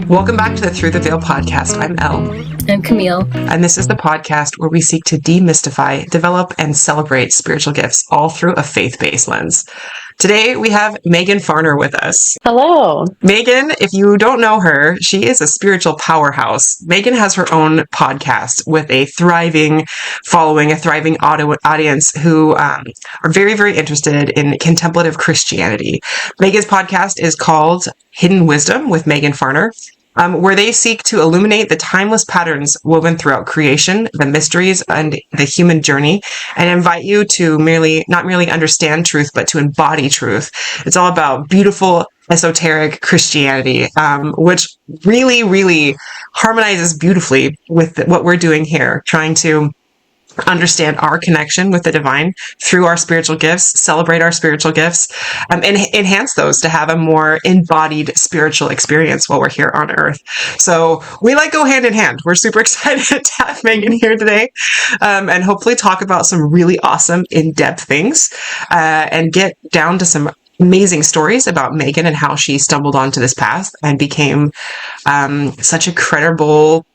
Welcome back to the Through the Veil podcast. I'm Elle. I'm Camille. And this is the podcast where we seek to demystify, develop, and celebrate spiritual gifts, all through a faith-based lens. Today, we have Meghan Farner with us. Hello. Meghan, if you don't know her, she is a spiritual powerhouse. Meghan has her own podcast with a thriving following, a thriving audience who are very, very interested in contemplative Christianity. Meghan's podcast is called Hidden Wisdom with Meghan Farner, where they seek to illuminate the timeless patterns woven throughout creation, the mysteries, and the human journey, and invite you to not merely understand truth, but to embody truth. It's all about beautiful, esoteric Christianity, which really, really harmonizes beautifully with what we're doing here, trying to understand our connection with the divine through our spiritual gifts, celebrate our spiritual gifts, and enhance those to have a more embodied spiritual experience while we're here on earth. So we go hand in hand. We're super excited to have Meghan here today, and hopefully talk about some really awesome in-depth things, and get down to some amazing stories about Meghan and how she stumbled onto this path and became such a credible,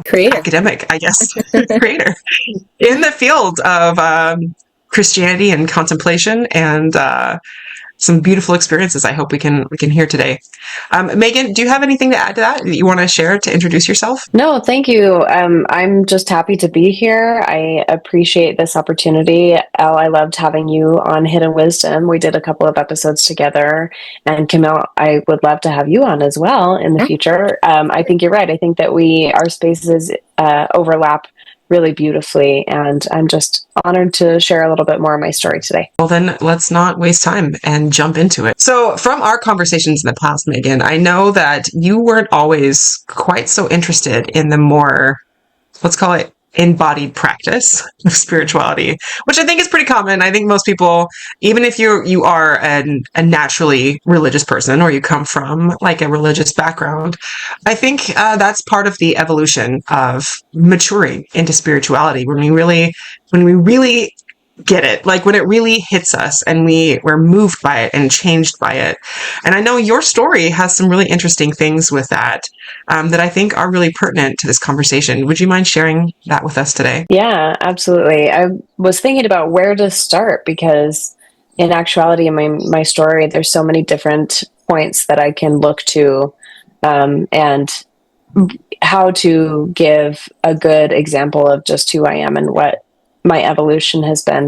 creator. Academic, I guess, creator in the field of Christianity and contemplation, and some beautiful experiences I hope we can hear today. Meghan, do you have anything to add to that you want to share to introduce yourself? No, thank you. I'm just happy to be here. I appreciate this opportunity. Elle, I loved having you on Hidden Wisdom. We did a couple of episodes together. And Camille, I would love to have you on as well in the future. I think you're right. I think that our spaces overlap really beautifully, and I'm just honored to share a little bit more of my story today. Well, then let's not waste time and jump into it. So from our conversations in the past, Meghan, I know that you weren't always quite so interested in the more, let's call it, embodied practice of spirituality, which I think is pretty common. I think most people, even if you are a naturally religious person, or you come from a religious background, I think that's part of the evolution of maturing into spirituality, when we really get it, when it really hits us and we're moved by it and changed by it. And I know your story has some really interesting things with that, that I think are really pertinent to this conversation. Would you mind sharing that with us today? Yeah, absolutely. I was thinking about where to start, because in actuality, in my story, there's so many different points that I can look to, and how to give a good example of just who I am and what my evolution has been.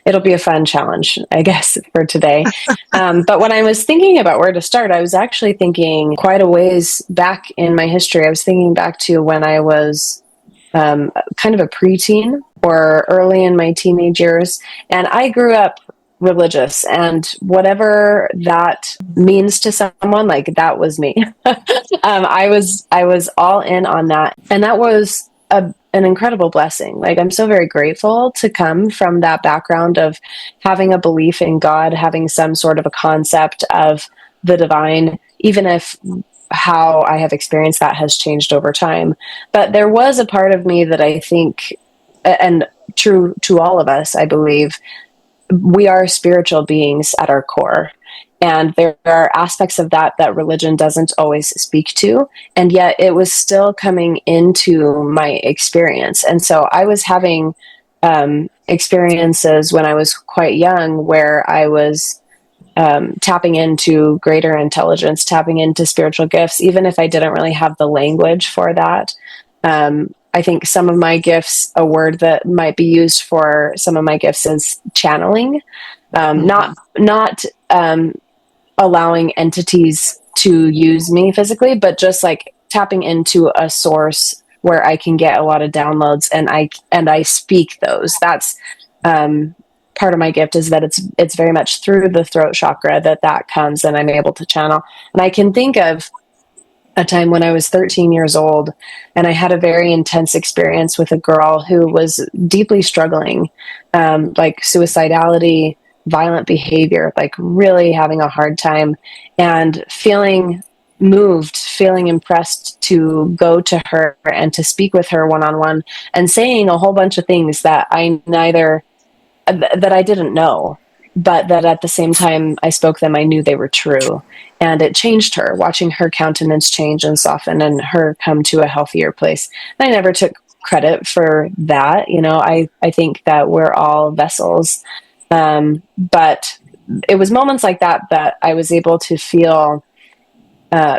It'll be a fun challenge, I guess, for today. But when I was thinking about where to start, I was actually thinking quite a ways back in my history. I was thinking back to when I was kind of a preteen, or early in my teenage years. And I grew up religious, and whatever that means to someone, that was me. I was all in on that. And that was an incredible blessing. I'm so very grateful to come from that background of having a belief in God, having some sort of a concept of the divine, even if how I have experienced that has changed over time. But there was a part of me that I think, and true to all of us, I believe, we are spiritual beings at our core. And there are aspects of that religion doesn't always speak to. And yet it was still coming into my experience. And so I was having experiences when I was quite young where I was tapping into greater intelligence, tapping into spiritual gifts, even if I didn't really have the language for that. I think some of my gifts, a word that might be used for some of my gifts is channeling, not allowing entities to use me physically, but just tapping into a source where I can get a lot of downloads, and I speak those. That's part of my gift, is that it's very much through the throat chakra that comes, and I'm able to channel. And I can think of a time when I was 13 years old, and I had a very intense experience with a girl who was deeply struggling, suicidality, violent behavior, really having a hard time, and feeling moved, feeling impressed to go to her and to speak with her one-on-one, and saying a whole bunch of things that I didn't know. but that at the same time I spoke them, I knew they were true. And it changed her, watching her countenance change and soften and her come to a healthier place. And I never took credit for that. I think that we're all vessels. But it was moments like that that I was able to feel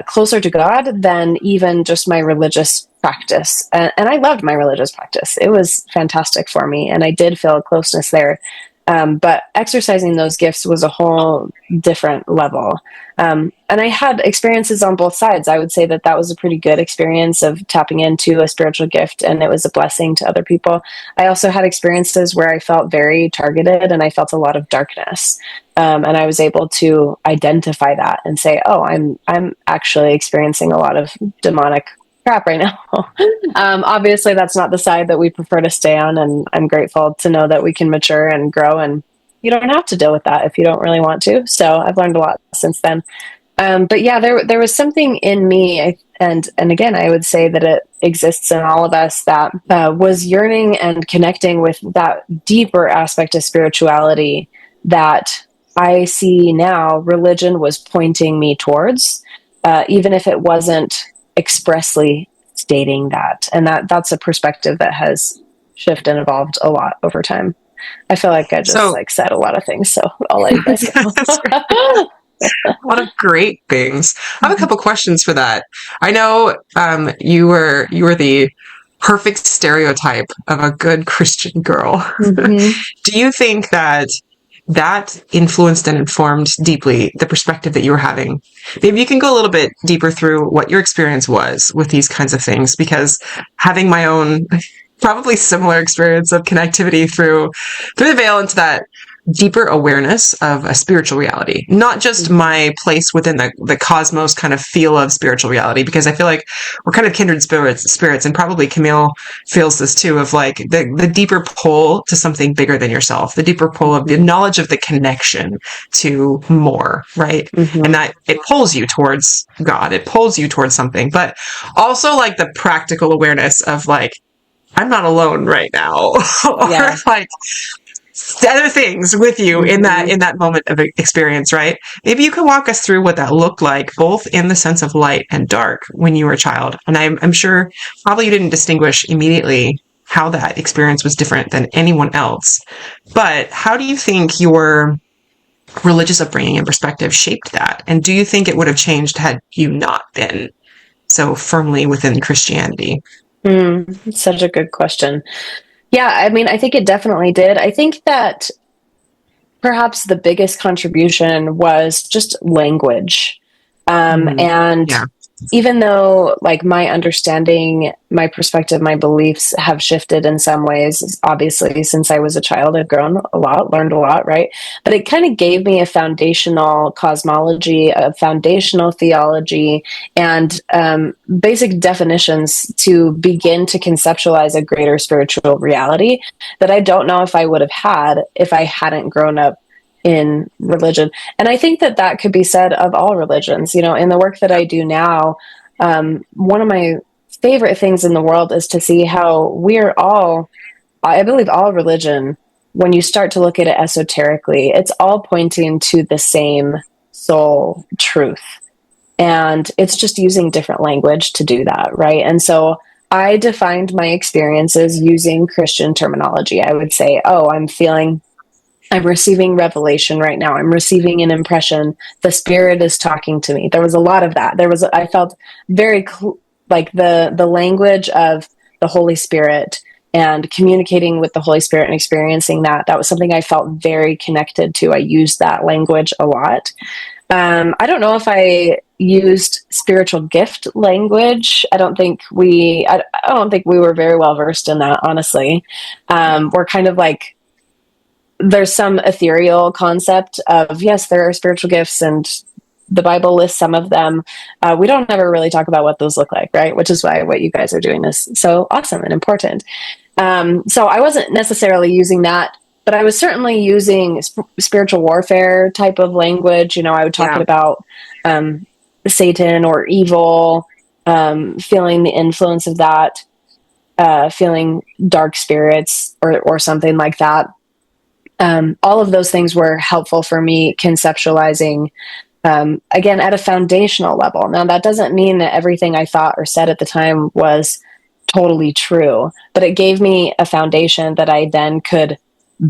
closer to God than even just my religious practice. And I loved my religious practice. It was fantastic for me, and I did feel a closeness there. But exercising those gifts was a whole different level. And I had experiences on both sides. I would say that that was a pretty good experience of tapping into a spiritual gift, and it was a blessing to other people. I also had experiences where I felt very targeted and I felt a lot of darkness. And I was able to identify that and say, "Oh, I'm actually experiencing a lot of demonic crap right now." Obviously, that's not the side that we prefer to stay on, and I'm grateful to know that we can mature and grow, and you don't have to deal with that if you don't really want to. So I've learned a lot since then. But yeah, there was something in me, and again, I would say that it exists in all of us that was yearning and connecting with that deeper aspect of spirituality that I see now religion was pointing me towards, even if it wasn't expressly stating that. And that's a perspective that has shifted and evolved a lot over time. I feel like I just So, like said a lot of things, so I'll let you guys go. a lot of great things. I have a couple questions for that. I know you were the perfect stereotype of a good Christian girl. Mm-hmm. Do you think that influenced and informed deeply the perspective that you were having? Maybe you can go a little bit deeper through what your experience was with these kinds of things, because having my own probably similar experience of connectivity through the veil into that deeper awareness of a spiritual reality, not just my place within the cosmos kind of feel of spiritual reality, because I feel like we're kind of kindred spirits, and probably Camille feels this too, of like the deeper pull to something bigger than yourself, the deeper pull of the knowledge of the connection to more, right? And Mm-hmm. that it pulls you towards God, it pulls you towards something, but also like the practical awareness of like, I'm not alone right now. Or Yeah. like other things with you in that Mm-hmm. moment of experience, right? Maybe you can walk us through what that looked like, both in the sense of light and dark when you were a child. And I'm sure probably you didn't distinguish immediately how that experience was different than anyone else. But how do you think your religious upbringing and perspective shaped that? And do you think it would have changed had you not been so firmly within Christianity? Such a good question. Yeah, I mean, I think it definitely did. I think that perhaps the biggest contribution was just language. Mm, And yeah. even though, like, my understanding, my perspective, my beliefs have shifted in some ways, obviously, since I was a child, I've grown a lot, learned a lot, right? But it kind of gave me a foundational cosmology, a foundational theology, and basic definitions to begin to conceptualize a greater spiritual reality that I don't know if I would have had if I hadn't grown up in religion. And I think that that could be said of all religions. In the work that I do now, one of my favorite things in the world is to see how we're all, I believe, all religion, when you start to look at it esoterically, it's all pointing to the same soul truth. And it's just using different language to do that, right? And so I defined my experiences using Christian terminology. I would say, oh, I'm receiving revelation right now. I'm receiving an impression. The Spirit is talking to me. There was a lot of that. I felt very like the language of the Holy Spirit and communicating with the Holy Spirit and experiencing that. That was something I felt very connected to. I used that language a lot. I don't know if I used spiritual gift language. I don't think we were very well versed in that, honestly. We're kind of like, there's some ethereal concept of, yes, there are spiritual gifts, and the Bible lists some of them. We don't ever really talk about what those look like, right? Which is why what you guys are doing is so awesome and important. So I wasn't necessarily using that, but I was certainly using spiritual warfare type of language. I would talk Yeah. about Satan or evil, feeling the influence of that, feeling dark spirits or something like that. All of those things were helpful for me conceptualizing, again, at a foundational level. Now, that doesn't mean that everything I thought or said at the time was totally true, but it gave me a foundation that I then could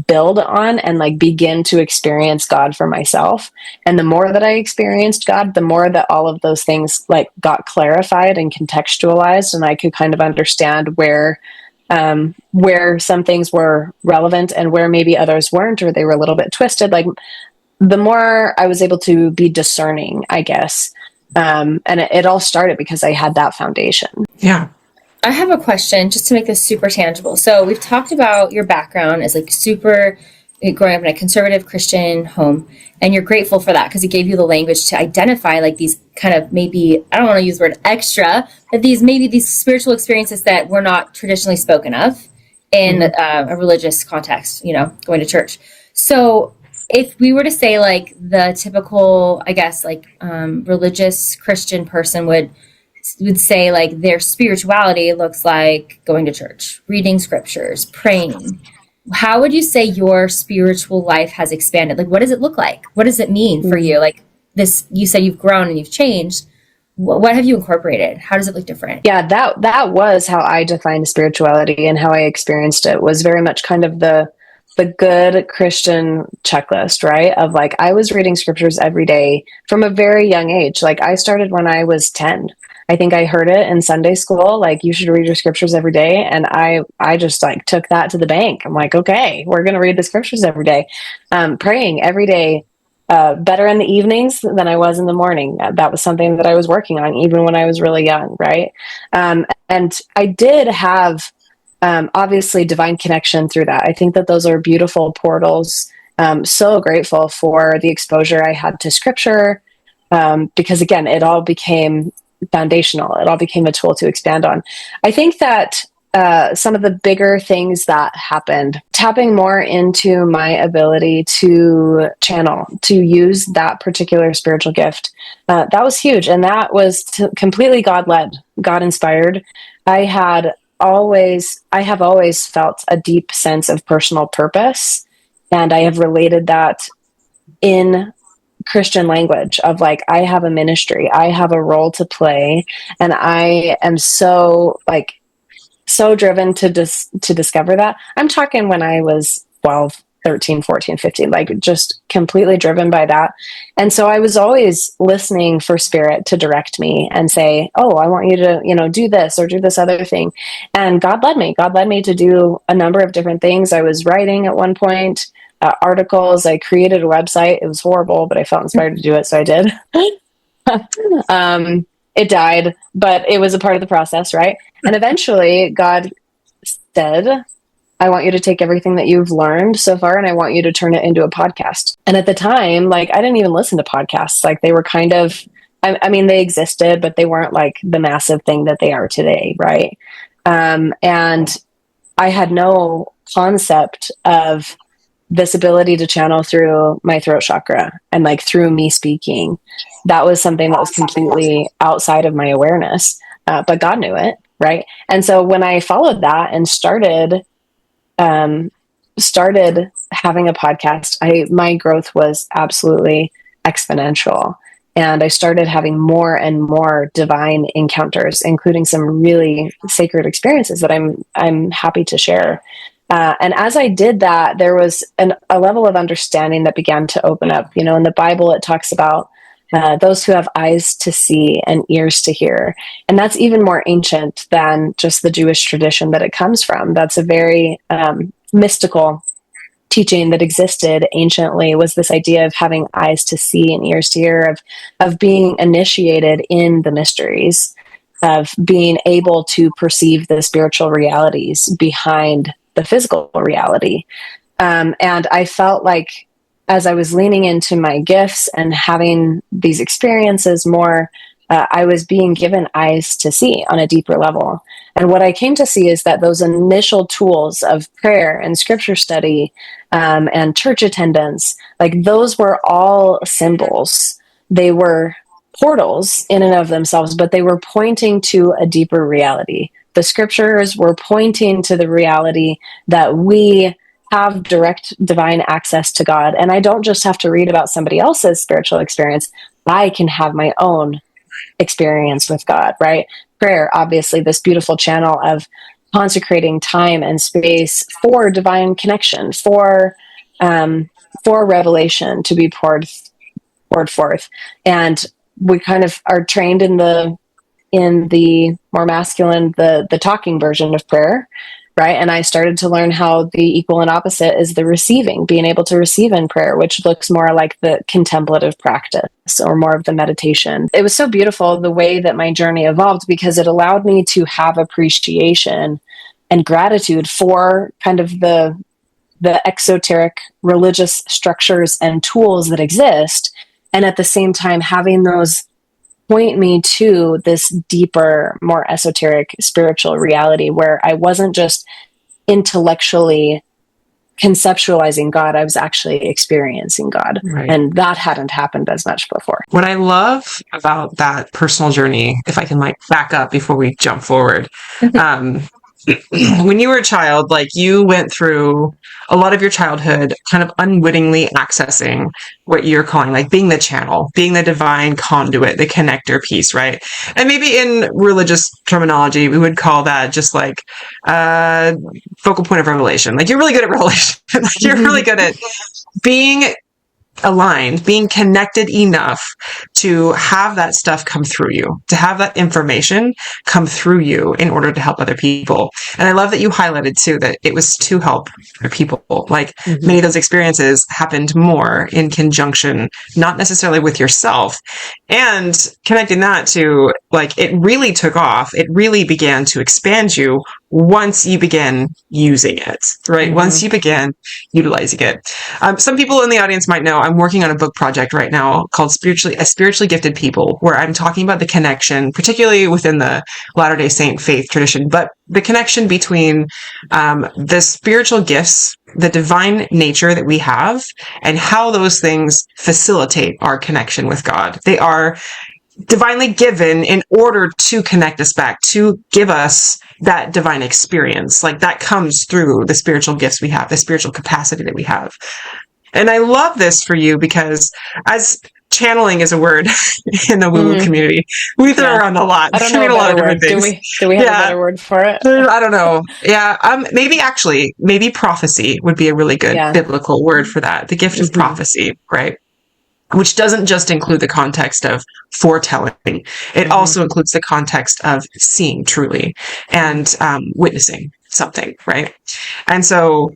build on and like begin to experience God for myself. And the more that I experienced God, the more that all of those things like got clarified and contextualized, and I could kind of understand where some things were relevant and where maybe others weren't, or they were a little bit twisted. Like the more I was able to be discerning, I guess. And it all started because I had that foundation. Yeah. I have a question just to make this super tangible. So we've talked about your background as like super growing up in a conservative Christian home, and you're grateful for that because it gave you the language to identify like these kind of, maybe, I don't want to use the word extra, but these spiritual experiences that were not traditionally spoken of in a religious context, going to church. So if we were to say like the typical, I guess, like religious Christian person would say like their spirituality looks like going to church, reading scriptures, praying. How would you say your spiritual life has expanded? Like, what does it look like? What does it mean for you? Like this, you said you've grown and you've changed. What have you incorporated? How does it look different? Yeah, that was how I defined spirituality, and how I experienced it was very much kind of the good Christian checklist, right? Of like, I was reading scriptures every day from a very young age. Like I started when I was 10. I think I heard it in Sunday school, like you should read your scriptures every day. And I just like took that to the bank. I'm like, okay, we're going to read the scriptures every day. Praying every day, better in the evenings than I was in the morning. That was something that I was working on even when I was really young. Right. And I did have, obviously divine connection through that. I think that those are beautiful portals. So grateful for the exposure I had to scripture. Because again, it all became foundational. It all became a tool to expand on. I think that some of the bigger things that happened, tapping more into my ability to channel, to use that particular spiritual gift, that was huge. And that was completely God-led, God-inspired. I have always felt a deep sense of personal purpose. And I have related that in Christian language of like, I have a ministry, I have a role to play, and I am so driven to discover that. I'm talking when I was 12, 13, 14, 15, like just completely driven by that. And so I was always listening for spirit to direct me and say, oh, I want you to, do this or do this other thing. And God led me to do a number of different things. I was writing at one point, articles. I created a website. It was horrible, but I felt inspired to do it, so I did. It died, but it was a part of the process, right? And eventually God said, I want you to take everything that you've learned so far and I want you to turn it into a podcast. And at the time, like, I didn't even listen to podcasts. Like, they were kind of, I mean, they existed, but they weren't like the massive thing that they are today, right? And I had no concept of this ability to channel through my throat chakra and like through me speaking. That was something that was completely outside of my awareness, but God knew it, right? And so when I followed that and started having a podcast, my growth was absolutely exponential. And I started having more and more divine encounters, including some really sacred experiences that I'm happy to share. And as I did that, there was a level of understanding that began to open up. In the Bible, it talks about those who have eyes to see and ears to hear. And that's even more ancient than just the Jewish tradition that it comes from. That's a very mystical teaching that existed anciently, was this idea of having eyes to see and ears to hear, of being initiated in the mysteries, of being able to perceive the spiritual realities behind the physical reality. And I felt like as I was leaning into my gifts and having these experiences more, I was being given eyes to see on a deeper level. And what I came to see is that those initial tools of prayer and scripture study, and church attendance, like those were all symbols. They were portals in and of themselves, but they were pointing to a deeper reality. The scriptures were pointing to the reality that we have direct divine access to God. And I don't just have to read about somebody else's spiritual experience. I can have my own experience with God, right? Prayer, obviously, this beautiful channel of consecrating time and space for divine connection, for revelation to be poured forth. And we kind of are trained in the more masculine, the talking version of prayer, right? And I started to learn how the equal and opposite is the receiving, being able to receive in prayer, which looks more like the contemplative practice or more of the meditation. It was so beautiful the way that my journey evolved, because it allowed me to have appreciation and gratitude for kind of the exoteric religious structures and tools that exist, and at the same time having those point me to this deeper, more esoteric spiritual reality where I wasn't just intellectually conceptualizing God, I was actually experiencing God. Right. And that hadn't happened as much before. What I love about that personal journey, if I can like back up before we jump forward, when you were a child, like you went through a lot of your childhood kind of unwittingly accessing what you're calling like being the channel, being the divine conduit, the connector piece, right? And maybe in religious terminology, we would call that just like focal point of revelation. Like you're really good at revelation. Like you're really good at being aligned, being connected enough to have that stuff come through you, to have that information come through you in order to help other people. And I love that you highlighted too that it was to help other people. Like many of those experiences happened more in conjunction, not necessarily with yourself. And connecting that to like, it really took off. It really began to expand you once you began using it, right? Once you began utilizing it. Some people in the audience might know I'm working on a book project right now called Spiritually Gifted People, where I'm talking about the connection, particularly within the Latter-day Saint faith tradition, but the connection between the spiritual gifts, the divine nature that we have, and how those things facilitate our connection with God. They are divinely given in order to connect us back, to give us that divine experience. Like that comes through the spiritual gifts we have, the spiritual capacity that we have. And I love this for you because as channeling is a word in the woo-woo community, we throw around a lot. I don't know a lot of different things. Do we have a better word for it? I don't know. Yeah. Maybe prophecy would be a really good biblical word for that. The gift of prophecy, right? Which doesn't just include the context of foretelling. It also includes the context of seeing truly and witnessing something, right? And so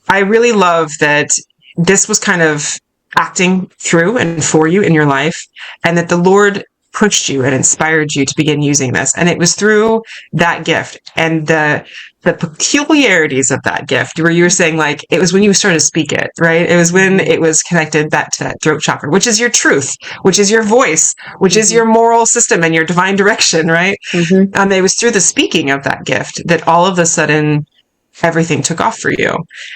I really love that this was kind of acting through and for you in your life, and that the Lord pushed you and inspired you to begin using this. And it was through that gift and the peculiarities of that gift where you were saying like, it was when you started to speak it, right? It was when it was connected back to that throat chakra, which is your truth, which is your voice, which is your moral system and your divine direction, right? It was through the speaking of that gift that all of a sudden everything took off for you.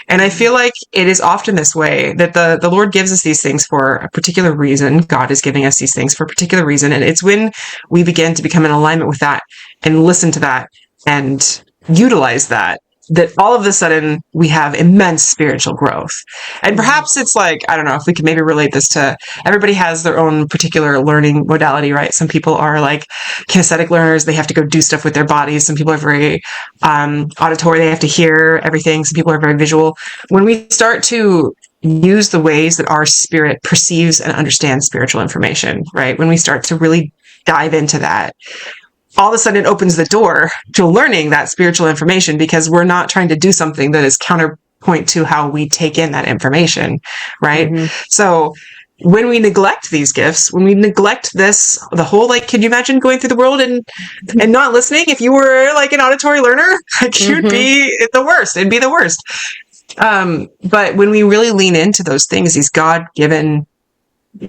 And I feel like it is often this way that the Lord gives us these things for a particular reason. God is giving us these things for a particular reason. And it's when we begin to become in alignment with that and listen to that and utilize that all of a sudden we have immense spiritual growth. And perhaps it's like, I don't know if we can maybe relate this to, everybody has their own particular learning modality, right? Some people are like kinesthetic learners. They have to go do stuff with their bodies. Some people are very auditory. They have to hear everything. Some people are very visual. When we start to use the ways that our spirit perceives and understands spiritual information, right? When we start to really dive into that, all of a sudden it opens the door to learning that spiritual information because we're not trying to do something that is counterpoint to how we take in that information, right? So when we neglect these gifts, when we neglect this, the whole, like, can you imagine going through the world and not listening? If you were like an auditory learner, like you'd be the worst. It'd be the worst. But when we really lean into those things, these God-given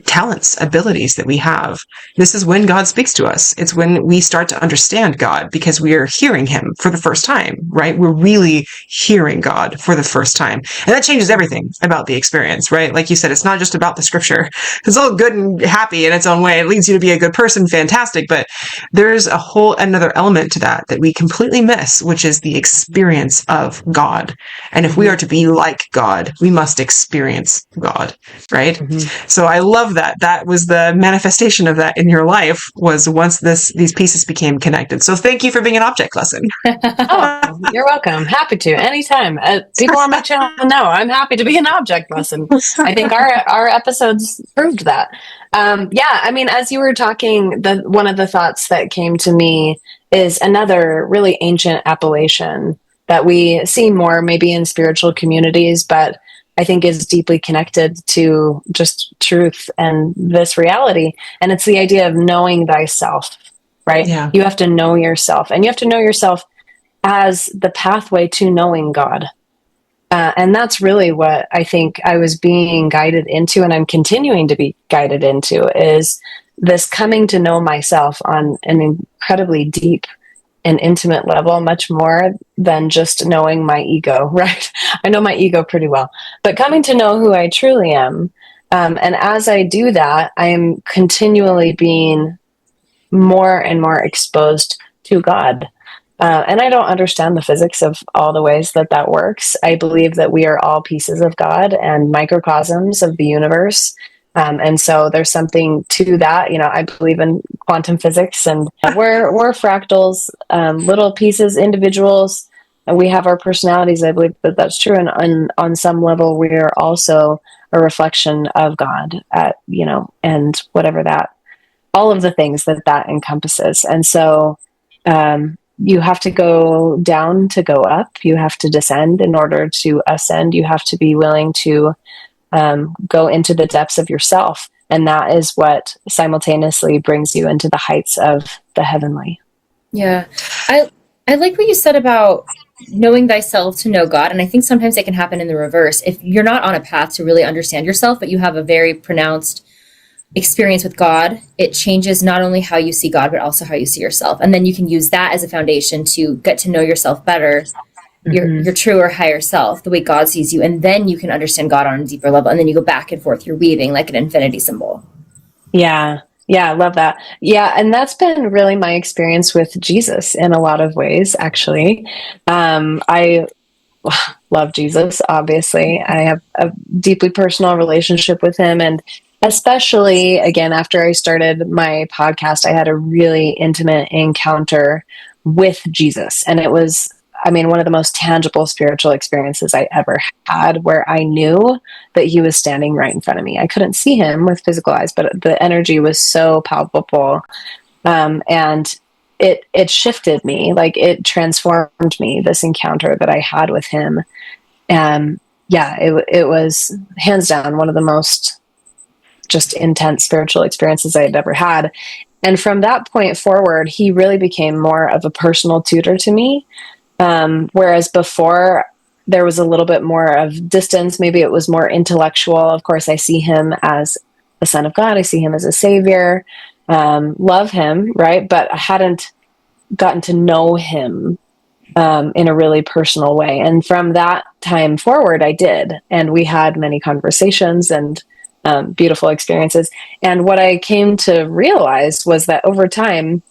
talents, abilities that we have. This is when God speaks to us. It's when we start to understand God because we are hearing him for the first time, right? We're really hearing God for the first time. And that changes everything about the experience, right? Like you said, it's not just about the scripture. It's all good and happy in its own way. It leads you to be a good person, fantastic. But there's a whole another element to that we completely miss, which is the experience of God. And if we are to be like God, we must experience God, right? Mm-hmm. So I love that. That was the manifestation of that in your life, was once these pieces became connected. So thank you for being an object lesson. Oh, you're welcome. Happy to anytime. People on my channel know I'm happy to be an object lesson. I think our episodes proved that. Yeah, I mean, as you were talking, one of the thoughts that came to me is another really ancient appellation that we see more maybe in spiritual communities, but I think is deeply connected to just truth and this reality. And it's the idea of knowing thyself, right? Yeah. You have to know yourself, and you have to know yourself as the pathway to knowing God. And that's really what I think I was being guided into, and I'm continuing to be guided into, is this coming to know myself on an incredibly deep and intimate level, much more than just knowing my ego, right? I know my ego pretty well, but coming to know who I truly am. And as I do that, I am continually being more and more exposed to God. And I don't understand the physics of all the ways that works. I believe that we are all pieces of God and microcosms of the universe. And so there's something to that. You know, I believe in quantum physics, and we're fractals, little pieces, individuals, and we have our personalities. I believe that that's true. And on some level, we are also a reflection of God, and whatever that, all of the things that encompasses. And so, you have to go down to go up. You have to descend in order to ascend. You have to be willing to go into the depths of yourself. And that is what simultaneously brings you into the heights of the heavenly. Yeah. I like what you said about knowing thyself to know God. And I think sometimes it can happen in the reverse. If you're not on a path to really understand yourself, but you have a very pronounced experience with God, it changes not only how you see God, but also how you see yourself. And then you can use that as a foundation to get to know yourself better, your true or higher self, the way God sees you. And then you can understand God on a deeper level. And then you go back and forth, you're weaving like an infinity symbol. Yeah. Yeah, I love that. Yeah, and that's been really my experience with Jesus in a lot of ways, actually. I love Jesus, obviously. I have a deeply personal relationship with him. And especially, again, after I started my podcast, I had a really intimate encounter with Jesus. And it was, I mean, one of the most tangible spiritual experiences I ever had, where I knew that he was standing right in front of me. I couldn't see him with physical eyes, but the energy was so palpable. And it shifted me, like it transformed me, this encounter that I had with him. And yeah, it was hands down one of the most just intense spiritual experiences I had ever had. And from that point forward, he really became more of a personal tutor to me. Whereas before, there was a little bit more of distance. Maybe it was more intellectual. Of course, I see him as the Son of God. I see him as a savior. Love him, right? But I hadn't gotten to know him in a really personal way. And from that time forward, I did. And we had many conversations and beautiful experiences. And what I came to realize was that over time,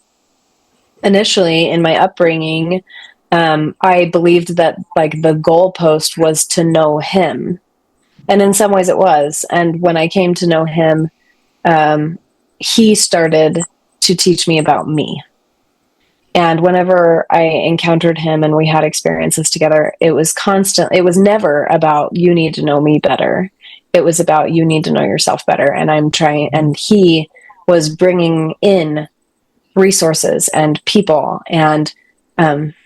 initially in my upbringing, I believed that like the goalpost was to know him. And in some ways it was. And when I came to know him, he started to teach me about me. And whenever I encountered him and we had experiences together, it was constant. It was never about, you need to know me better. It was about, you need to know yourself better. And I'm trying, and he was bringing in resources and people and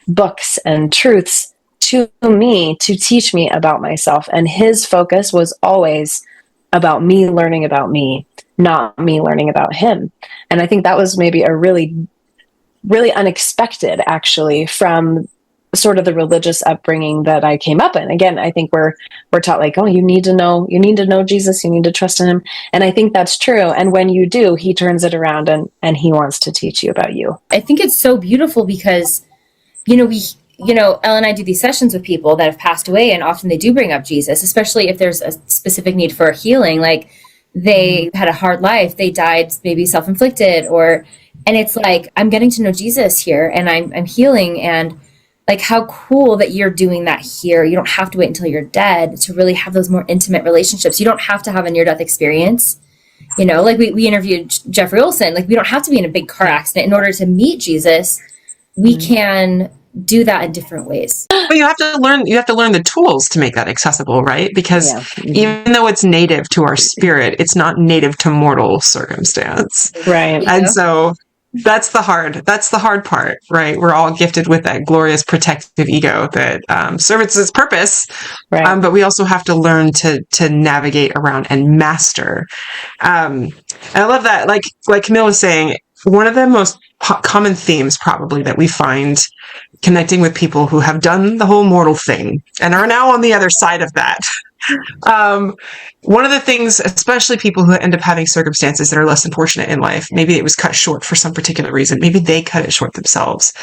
books and truths to me to teach me about myself. And his focus was always about me learning about me, not me learning about him. And I think that was maybe a really, really unexpected, actually, from sort of the religious upbringing that I came up in. Again, I think we're taught like, oh, you need to know Jesus, you need to trust in him. And I think that's true. And when you do, he turns it around and he wants to teach you about you. I think it's so beautiful because, Elle and I do these sessions with people that have passed away, and often they do bring up Jesus, especially if there's a specific need for healing. Like they had a hard life, they died maybe self-inflicted, and it's like, I'm getting to know Jesus here and I'm healing. And like, how cool that you're doing that here. You don't have to wait until you're dead to really have those more intimate relationships. You don't have to have a near-death experience. Like we interviewed Jeffrey Olson. Like, we don't have to be in a big car accident in order to meet Jesus. We can do that in different ways. But you have to learn the tools to make that accessible, right? Because even though it's native to our spirit, it's not native to mortal circumstance. Right. And so that's the hard part, right? We're all gifted with that glorious protective ego that serves its purpose, right. But we also have to learn to navigate around and master. And I love that, like Camille was saying, one of the most common themes probably that we find connecting with people who have done the whole mortal thing and are now on the other side of that. One of the things, especially people who end up having circumstances that are less than fortunate in life, maybe it was cut short for some particular reason. Maybe they cut it short themselves.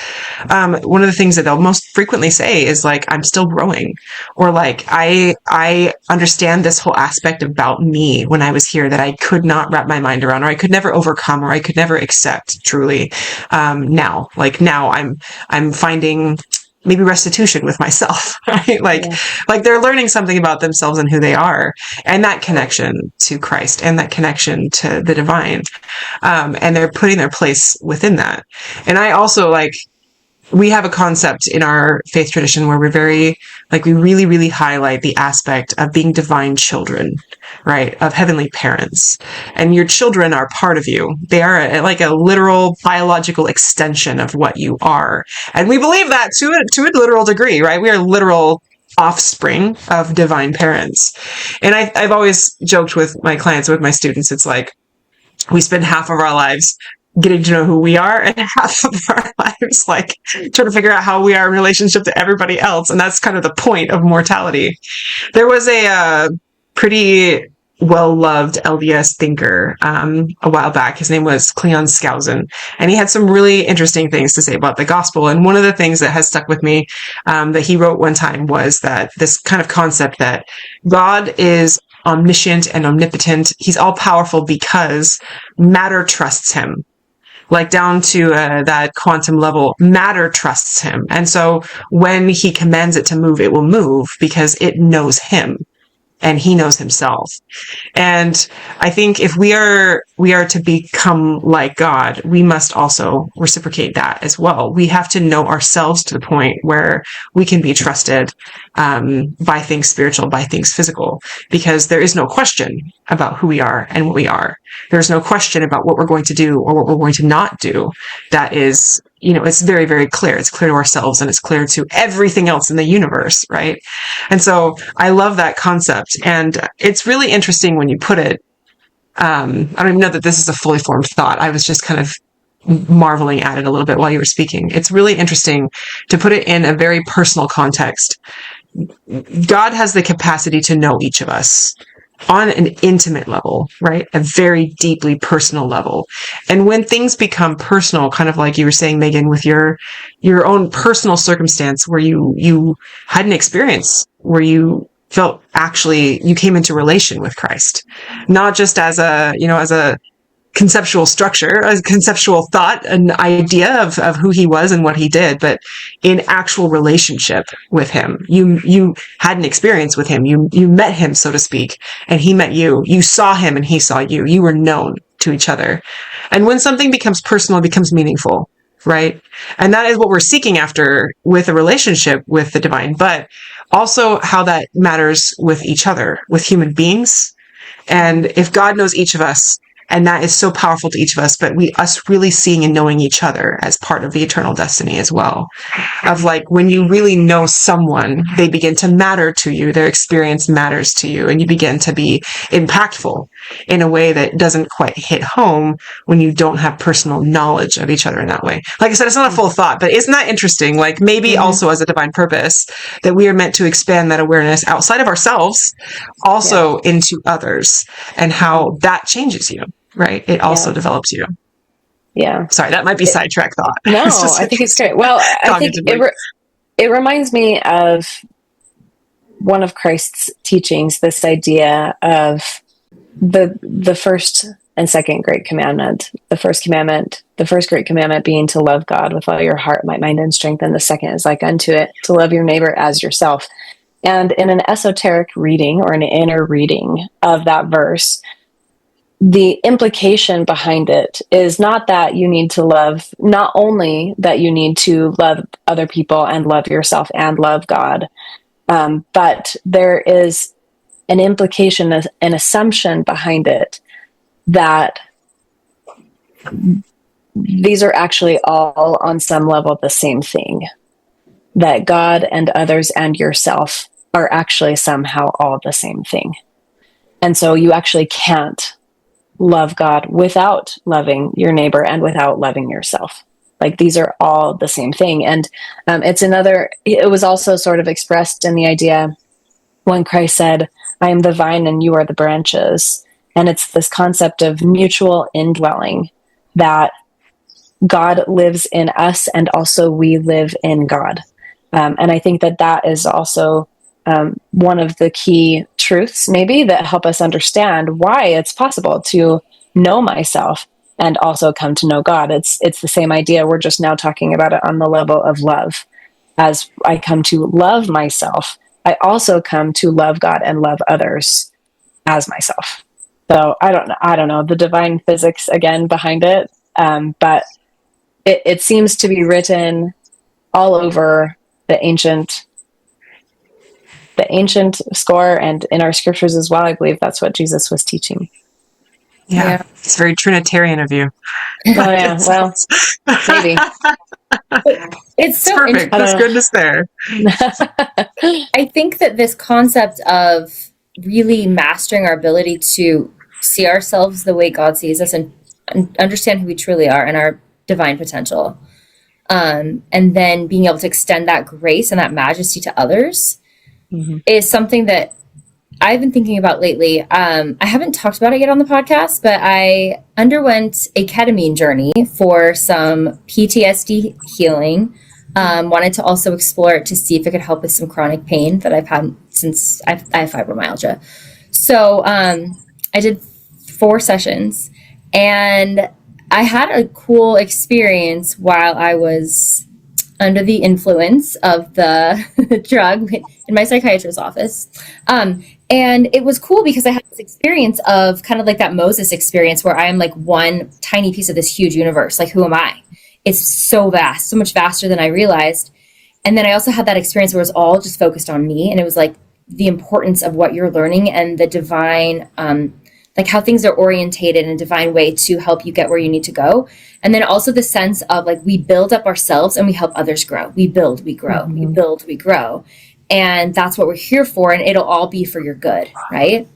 One of the things that they'll most frequently say is like, I'm still growing, or like, I understand this whole aspect about me when I was here that I could not wrap my mind around, or I could never overcome, or I could never accept truly. Now I'm finding maybe restitution with myself, right? Like they're learning something about themselves and who they are, and that connection to Christ and that connection to the divine. And they're putting their place within that. And I also we have a concept in our faith tradition where we're we really, really highlight the aspect of being divine children, right? Of heavenly parents. And your children are part of you. They are a literal biological extension of what you are. And we believe that to a literal degree, right? We are literal offspring of divine parents. And I've always joked with my clients, with my students, it's like, we spend half of our lives getting to know who we are and half of our lives trying to figure out how we are in relationship to everybody else. And that's kind of the point of mortality. There was a pretty well-loved LDS thinker a while back. His name was Cleon Skousen, and he had some really interesting things to say about the gospel. And one of the things that has stuck with me that he wrote one time was that this kind of concept that God is omniscient and omnipotent. He's all powerful because matter trusts him. Down to that quantum level, matter trusts him. And so when he commands it to move, it will move because it knows him and he knows himself. And I think if we are to become like God, we must also reciprocate that as well. We have to know ourselves to the point where we can be trusted by things spiritual, by things physical, because there is no question about who we are and what we are. There's no question about what we're going to do or what we're going to not do. That is, it's very, very clear. It's clear to ourselves and it's clear to everything else in the universe, right? And so I love that concept. And it's really interesting when you put it, I don't even know that this is a fully formed thought. I was just kind of marveling at it a little bit while you were speaking. It's really interesting to put it in a very personal context. God has the capacity to know each of us on an intimate level, right? A very deeply personal level. And when things become personal, kind of like you were saying, Meghan, with your own personal circumstance where you had an experience where you felt actually you came into relation with Christ, not just as a conceptual structure, a conceptual thought, an idea of who he was and what he did, but in actual relationship with him. You had an experience with him. You met him, so to speak, and he met you. You saw him and he saw you. You were known to each other. And when something becomes personal, it becomes meaningful, right? And that is what we're seeking after with a relationship with the divine, but also how that matters with each other, with human beings. And if God knows each of us And that is so powerful to each of us, but us really seeing and knowing each other as part of the eternal destiny as well. Of like, when you really know someone, they begin to matter to you. Their experience matters to you, and you begin to be impactful in a way that doesn't quite hit home when you don't have personal knowledge of each other in that way. Like I said, it's not a full thought, but isn't that interesting? Like, maybe also as a divine purpose, that we are meant to expand that awareness outside of ourselves, also into others, and how that changes you, right? It also develops you. Yeah. Sorry, that might be sidetrack thought. No, I think it's great. Well, I think it reminds me of one of Christ's teachings, this idea of the first and second great commandment. The first great commandment being to love God with all your heart, might, mind, and strength. And the second is like unto it, to love your neighbor as yourself. And in an esoteric reading or an inner reading of that verse, the implication behind it is not that you need to love, not only that you need to love other people and love yourself and love God, but there is an implication, an assumption behind it that these are actually all on some level the same thing, that God and others and yourself are actually somehow all the same thing. And so you actually can't love God without loving your neighbor and without loving yourself. Like, these are all the same thing. And it was also sort of expressed in the idea when Christ said, I am the vine and you are the branches. And it's this concept of mutual indwelling, that God lives in us and also we live in God. And I think that is also one of the key truths maybe that help us understand why it's possible to know myself and also come to know God. It's the same idea. We're just now talking about it on the level of love. As I come to love myself, I also come to love God and love others as myself. So I don't know the divine physics again behind it, but it seems to be written all over the ancient score and in our scriptures as well. I believe that's what Jesus was teaching. Yeah. It's very Trinitarian of you. Oh yeah, well, maybe. It's so perfect. There's goodness there. I think that this concept of really mastering our ability to see ourselves the way God sees us and understand who we truly are and our divine potential, and then being able to extend that grace and that majesty to others is something that I've been thinking about lately. I haven't talked about it yet on the podcast, but I underwent a ketamine journey for some PTSD healing. Wanted to also explore it to see if it could help with some chronic pain that I've had since I have fibromyalgia. So I did 4 sessions, and I had a cool experience while I was under the influence of the drug in my psychiatrist's office. And it was cool because I had this experience of kind of like that Moses experience where I am like one tiny piece of this huge universe. Like, who am I? It's so vast, so much vaster than I realized. And then I also had that experience where it was all just focused on me. And it was like the importance of what you're learning and the divine, like how things are orientated in a divine way to help you get where you need to go. And then also the sense of like, we build up ourselves and we help others grow. We build, we grow, we build, we grow. And that's what we're here for. And it'll all be for your good. Right.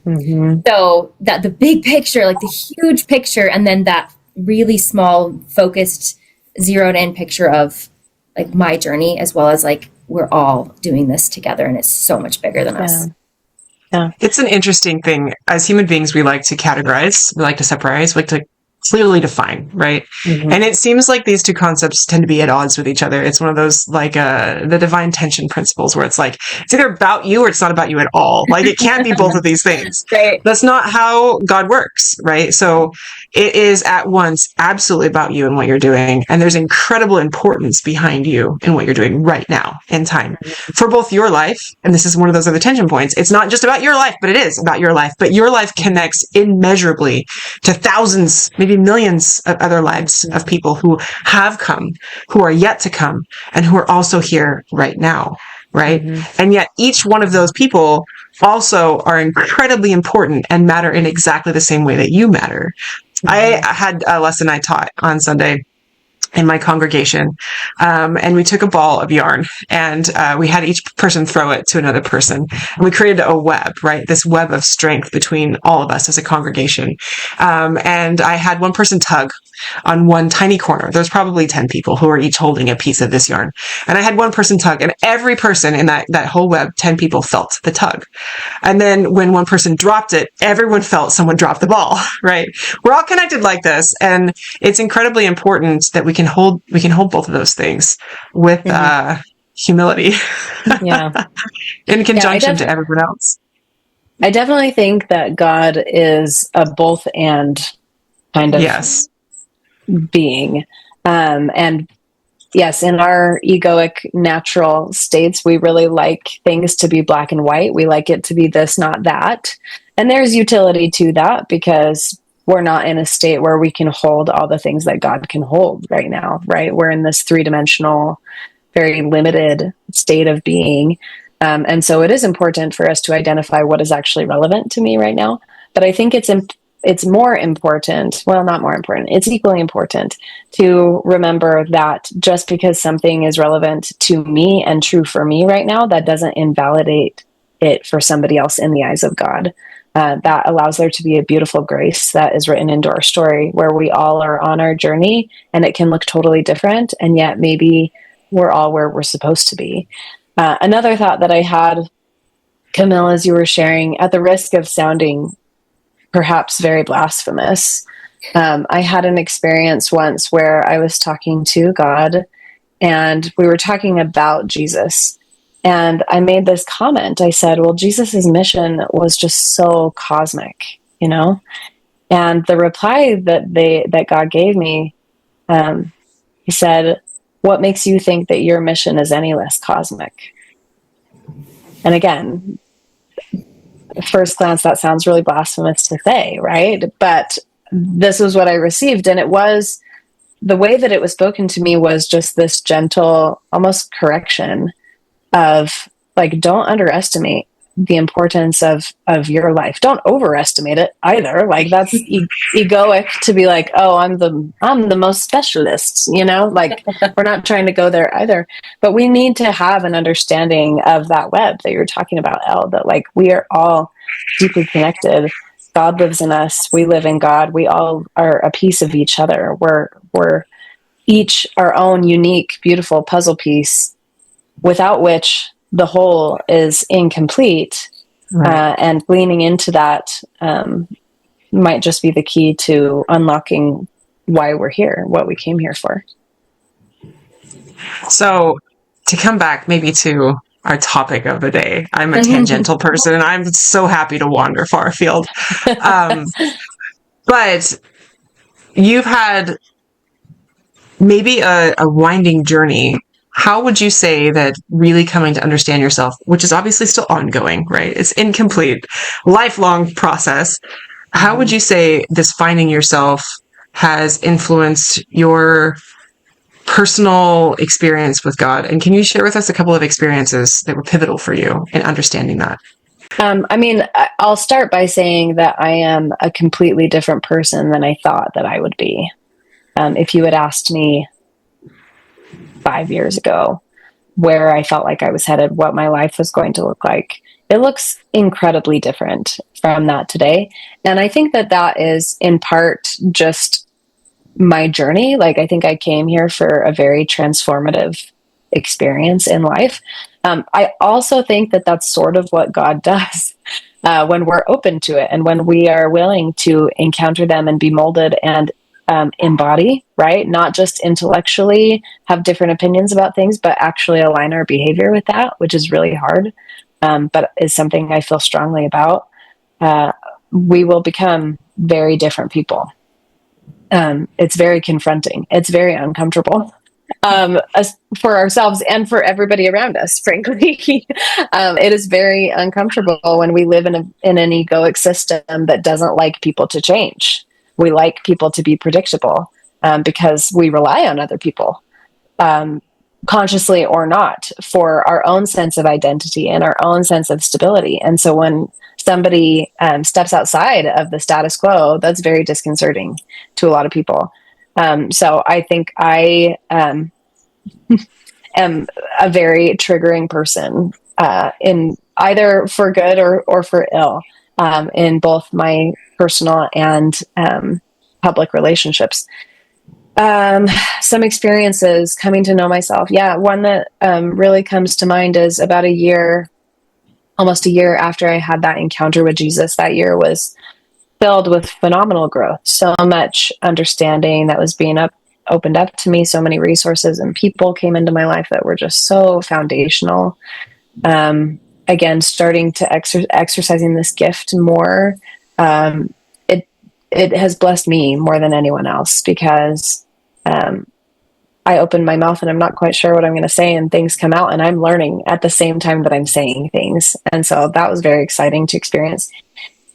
So that the big picture, like the huge picture, and then that really small, focused, zeroed in picture of like my journey, as well as like, we're all doing this together and it's so much bigger than us. Yeah. It's an interesting thing. As human beings, we like to categorize, we like to separate, we like to clearly define, right? And it seems like these two concepts tend to be at odds with each other. It's one of those like the divine tension principles where it's like, it's either about you or it's not about you at all. Like, it can't be both of these things. Right. That's not how God works, right? So it is at once absolutely about you and what you're doing. And there's incredible importance behind you and what you're doing right now in time for both your life. And this is one of those other tension points. It's not just about your life, but it is about your life. But your life connects immeasurably to thousands, maybe millions of other lives of people who have come, who are yet to come, and who are also here right now, right? And yet each one of those people also are incredibly important and matter in exactly the same way that you matter. I had a lesson I taught on Sunday in my congregation. And we took a ball of yarn and we had each person throw it to another person. And we created a web, right? This web of strength between all of us as a congregation. And I had one person tug on one tiny corner. There's probably 10 people who are each holding a piece of this yarn. And I had one person tug, and every person in that whole web, 10 people felt the tug. And then when one person dropped it, everyone felt someone drop the ball, right? We're all connected like this. And it's incredibly important that we can hold both of those things with humility. Yeah. In conjunction to everyone else. I definitely think that God is a both and kind of being. And yes, in our egoic natural states, we really like things to be black and white. We like it to be this, not that. And there's utility to that because we're not in a state where we can hold all the things that God can hold right now, right? We're in this three-dimensional, very limited state of being. And so it is important for us to identify what is actually relevant to me right now. But I think it's more important, well, not more important, it's equally important to remember that just because something is relevant to me and true for me right now, that doesn't invalidate it for somebody else in the eyes of God. That allows there to be a beautiful grace that is written into our story where we all are on our journey and it can look totally different. And yet maybe we're all where we're supposed to be. Another thought that I had, Camille, as you were sharing, at the risk of sounding perhaps very blasphemous, I had an experience once where I was talking to God and we were talking about Jesus. And I made this comment. I said, well, Jesus's mission was just so cosmic, you know? And the reply that God gave me, he said, what makes you think that your mission is any less cosmic? And again, at first glance, that sounds really blasphemous to say, right? But this was what I received. And it was, the way that it was spoken to me was just this gentle, almost correction of like, don't underestimate the importance of your life. Don't overestimate it either. Like that's egoic to be like, oh, I'm the most specialist, you know, like we're not trying to go there either, but we need to have an understanding of that web that you're talking about, Elle, that like we are all deeply connected. God lives in us. We live in God. We all are a piece of each other. We're each our own unique, beautiful puzzle piece without which the whole is incomplete. Right. And leaning into that might just be the key to unlocking why we're here, what we came here for. So to come back maybe to our topic of the day, I'm a tangential person and I'm so happy to wander far afield. But you've had maybe a winding journey. How would you say that really coming to understand yourself, which is obviously still ongoing, right? It's incomplete, lifelong process. How would you say this finding yourself has influenced your personal experience with God? And can you share with us a couple of experiences that were pivotal for you in understanding that? I mean, I'll start by saying that I am a completely different person than I thought that I would be. If you had asked me 5 years ago where I felt like I was headed, what my life was going to look like, it looks incredibly different from that today. And I think that that is in part just my journey. Like, I think I came here for a very transformative experience in life. I also think that that's sort of what God does when we're open to it and when we are willing to encounter them and be molded and embody, right? Not just intellectually have different opinions about things, but actually align our behavior with that, which is really hard, but is something I feel strongly about. We will become very different people. It's very confronting. It's very uncomfortable for ourselves and for everybody around us, frankly. It is very uncomfortable when we live in an egoic system that doesn't like people to change. We like people to be predictable because we rely on other people, consciously or not, for our own sense of identity and our own sense of stability. And so when somebody steps outside of the status quo, that's very disconcerting to a lot of people. So I think I am a very triggering person, in either for good or for ill, in both my personal and public relationships. Some experiences coming to know myself. Yeah, one that really comes to mind is about almost a year after I had that encounter with Jesus. That year was filled with phenomenal growth, so much understanding that was being opened up to me, so many resources and people came into my life that were just so foundational. Again, starting to exercising this gift more, it has blessed me more than anyone else, because I open my mouth and I'm not quite sure what I'm going to say, and things come out, and I'm learning at the same time that I'm saying things. And so that was very exciting to experience.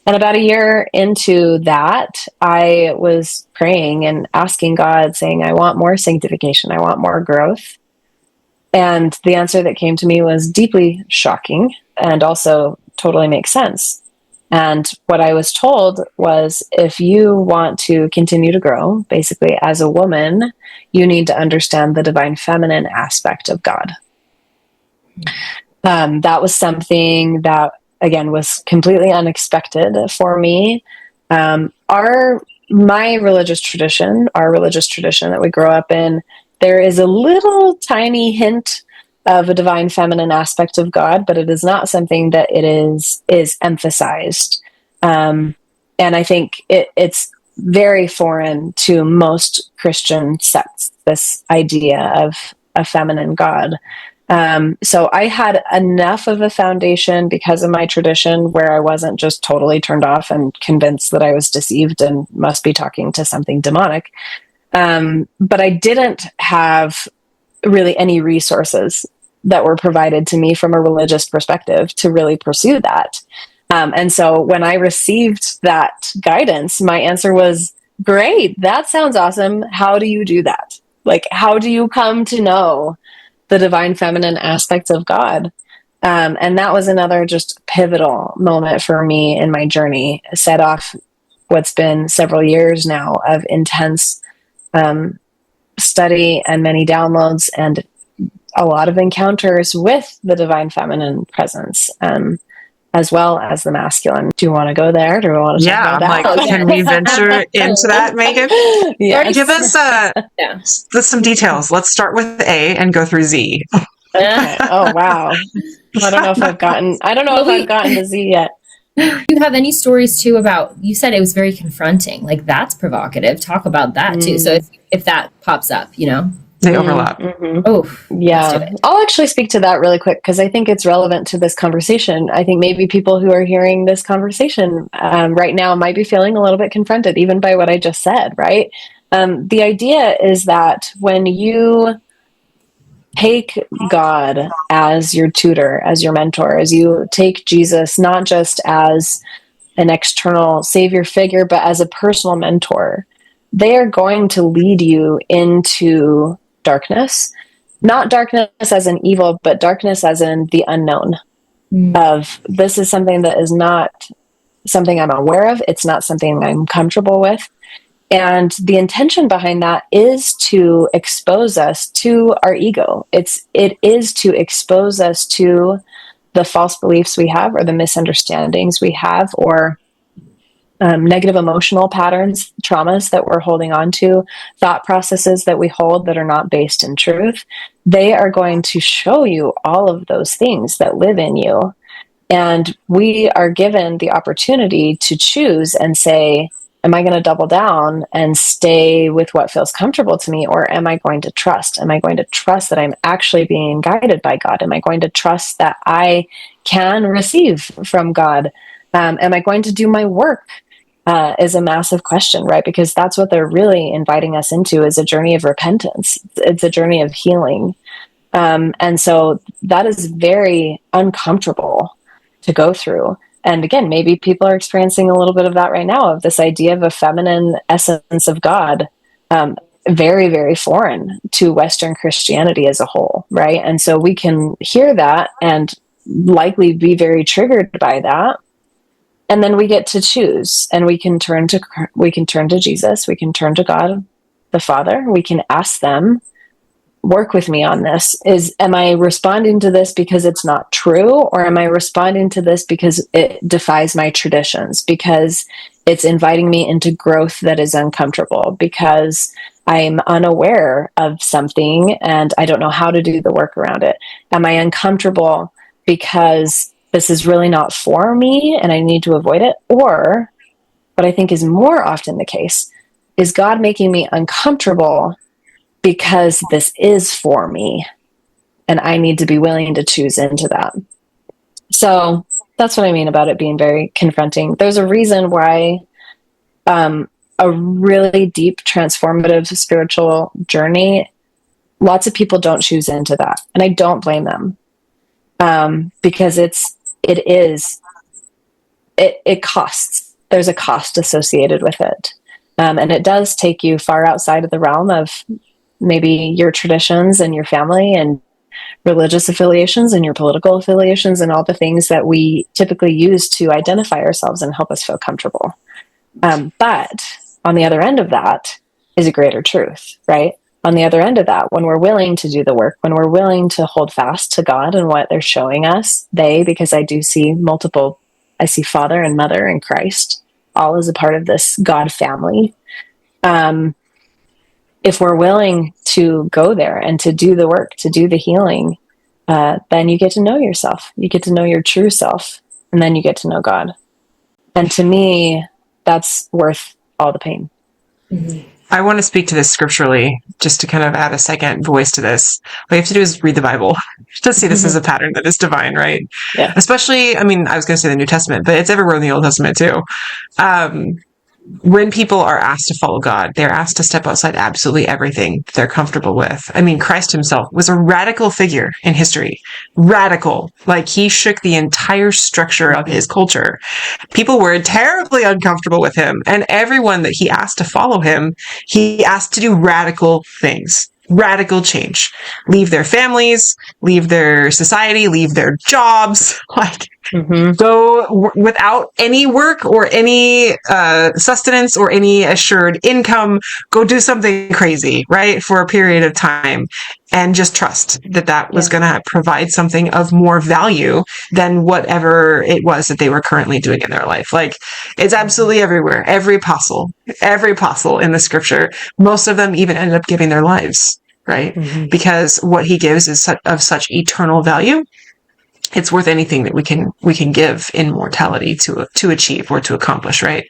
And about a year into that, I was praying and asking God, saying, I want more sanctification. I want more growth. And the answer that came to me was deeply shocking and also totally makes sense. And what I was told was, if you want to continue to grow, basically as a woman, you need to understand the divine feminine aspect of God. That was something that, again, was completely unexpected for me. Our religious tradition that we grow up in, there is a little tiny hint of a divine feminine aspect of God, but it is not something that it is emphasized. And I think it's very foreign to most Christian sects, this idea of a feminine God. So I had enough of a foundation because of my tradition where I wasn't just totally turned off and convinced that I was deceived and must be talking to something demonic. But I didn't have really any resources that were provided to me from a religious perspective to really pursue that. And so when I received that guidance, my answer was, great, that sounds awesome. How do you do that? Like, how do you come to know the divine feminine aspects of God? And that was another just pivotal moment for me in my journey, set off what's been several years now of intense study and many downloads and a lot of encounters with the divine feminine presence, as well as the masculine. Do you want to go there? Do we want to talk about I'm that? like, can we venture into that, Megan? Yes. Give us some details. Let's start with A and go through Z. Okay. Oh, wow. I don't know if I've gotten to Z yet. Do you have any stories too about, you said it was very confronting, like that's provocative. Talk about that too. So if that pops up, They overlap. Mm-hmm. Oh, yeah. I'll actually speak to that really quick because I think it's relevant to this conversation. I think maybe people who are hearing this conversation right now might be feeling a little bit confronted, even by what I just said, right? The idea is that when you take God as your tutor, as your mentor, as you take Jesus not just as an external savior figure, but as a personal mentor, they are going to lead you into darkness. Not darkness as in evil, but darkness as in the unknown. Of this is something that is not something I'm aware of. It's not something I'm comfortable with. And the intention behind that is to expose us to our ego. It is to expose us to the false beliefs we have, or the misunderstandings we have, or negative emotional patterns, traumas that we're holding on to, thought processes that we hold that are not based in truth. They are going to show you all of those things that live in you. And we are given the opportunity to choose and say, am I going to double down and stay with what feels comfortable to me? Or am I going to trust? Am I going to trust that I'm actually being guided by God? Am I going to trust that I can receive from God? Am I going to do my work? Is a massive question, right? Because that's what they're really inviting us into, is a journey of repentance. It's a journey of healing. And so that is very uncomfortable to go through. And again, maybe people are experiencing a little bit of that right now, of this idea of a feminine essence of God, very, very foreign to Western Christianity as a whole, right? And so we can hear that and likely be very triggered by that. And then we get to choose, and we can turn to Jesus, we can turn to God the Father, we can ask them, work with me on this. Am I responding to this because it's not true, or am I responding to this because it defies my traditions, because it's inviting me into growth that is uncomfortable, because I'm unaware of something and I don't know how to do the work around it? Am I uncomfortable because this is really not for me and I need to avoid it? Or what I think is more often the case is God making me uncomfortable because this is for me and I need to be willing to choose into that. So that's what I mean about it being very confronting. There's a reason why a really deep, transformative spiritual journey, lots of people don't choose into that. And I don't blame them, because it costs. There's a cost associated with it. And it does take you far outside of the realm of maybe your traditions and your family and religious affiliations and your political affiliations and all the things that we typically use to identify ourselves and help us feel comfortable. But on the other end of that is a greater truth, right? On the other end of that, when we're willing to do the work, when we're willing to hold fast to God and what they're showing us, because I do see I see Father and Mother and Christ all as a part of this God family. If we're willing to go there and to do the work, to do the healing, then you get to know yourself. You get to know your true self, and then you get to know God. And to me, that's worth all the pain. Mm-hmm. I want to speak to this scripturally, just to kind of add a second voice to this. What you have to do is read the Bible to see this as a pattern that is divine, right? Yeah. Especially, I mean, I was going to say the New Testament, but it's everywhere in the Old Testament too. When people are asked to follow God, they're asked to step outside absolutely everything they're comfortable with. I mean, Christ himself was a radical figure in history. Radical. Like, he shook the entire structure of his culture. People were terribly uncomfortable with him. And everyone that he asked to follow him, he asked to do radical things. Radical change. Leave their families, leave their society, leave their jobs. Like, go without any work or any sustenance or any assured income. Go do something crazy, right? For a period of time, and just trust that was going to provide something of more value than whatever it was that they were currently doing in their life. Like, it's absolutely everywhere. Every apostle in the scripture, most of them even ended up giving their lives, right? Mm-hmm. Because what he gives is of such eternal value. It's worth anything that we can give in mortality to achieve or to accomplish, right?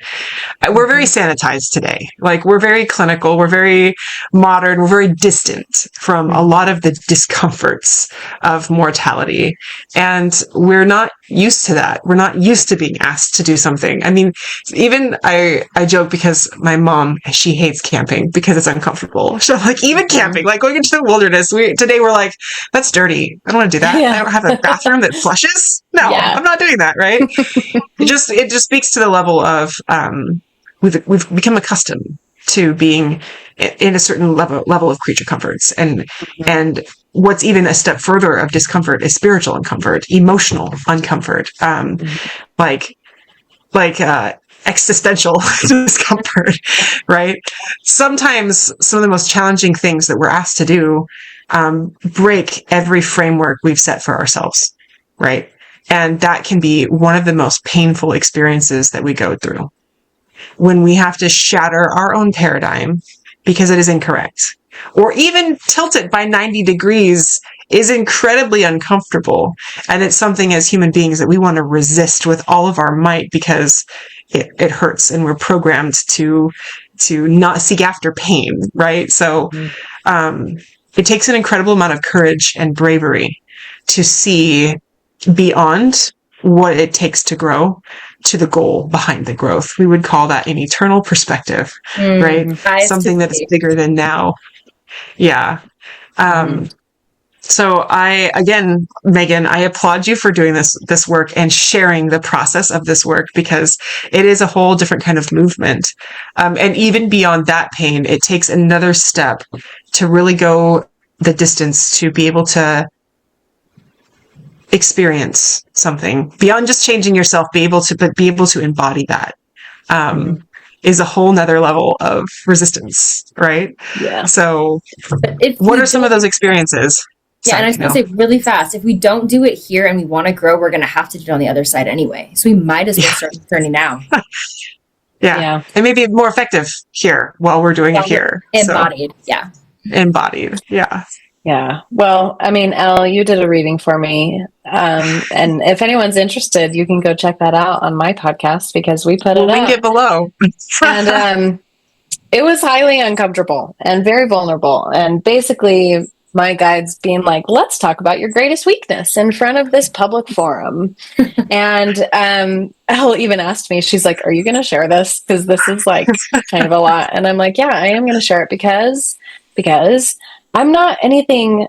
We're very sanitized today. Like, we're very clinical, we're very modern, we're very distant from a lot of the discomforts of mortality. And we're not used to that. We're not used to being asked to do something. I mean, even I joke because my mom, she hates camping because it's uncomfortable. So, like, even camping, like going into the wilderness, today we're like, that's dirty. I don't want to do that. Yeah. I don't have a bathroom that flushes. No, I'm not doing that, right? It just speaks to the level of, we've become accustomed to being in a certain level of creature comforts, and what's even a step further of discomfort is spiritual uncomfort, emotional uncomfort, like existential discomfort, right? Sometimes some of the most challenging things that we're asked to do break every framework we've set for ourselves, right? And that can be one of the most painful experiences that we go through, when we have to shatter our own paradigm because it is incorrect, or even tilt it by 90 degrees is incredibly uncomfortable. And it's something as human beings that we want to resist with all of our might because it hurts, and we're programmed to not seek after pain, right? So it takes an incredible amount of courage and bravery to see beyond what it takes to grow to the goal behind the growth. We would call that an eternal perspective, right? Something that is bigger than now. Yeah. So again, Meghan, I applaud you for doing this work and sharing the process of this work, because it is a whole different kind of movement. And even beyond that pain, it takes another step to really go the distance to be able to experience something beyond just changing yourself, be able to embody that, is a whole nother level of resistance, right? Yeah. So But if what we are some of don't, those experiences? yeah, and I was Sorry, going to say really fast, if we don't do it here and we want to grow, we're going to have to do it on the other side anyway. So we might as well start the journey now. yeah. Yeah. And maybe more effective here while we're doing it here. So Embodied. Yeah. embodied. Yeah. Yeah. Well, I mean, Elle, you did a reading for me. And if anyone's interested, you can go check that out on my podcast because we put We'll it link up. it below. And it was highly uncomfortable and very vulnerable. And basically, my guide's being like, let's talk about your greatest weakness in front of this public forum. And Elle even asked me, she's like, are you going to share this? Because this is like kind of a lot. And I'm like, yeah, I am going to share it because I'm not anything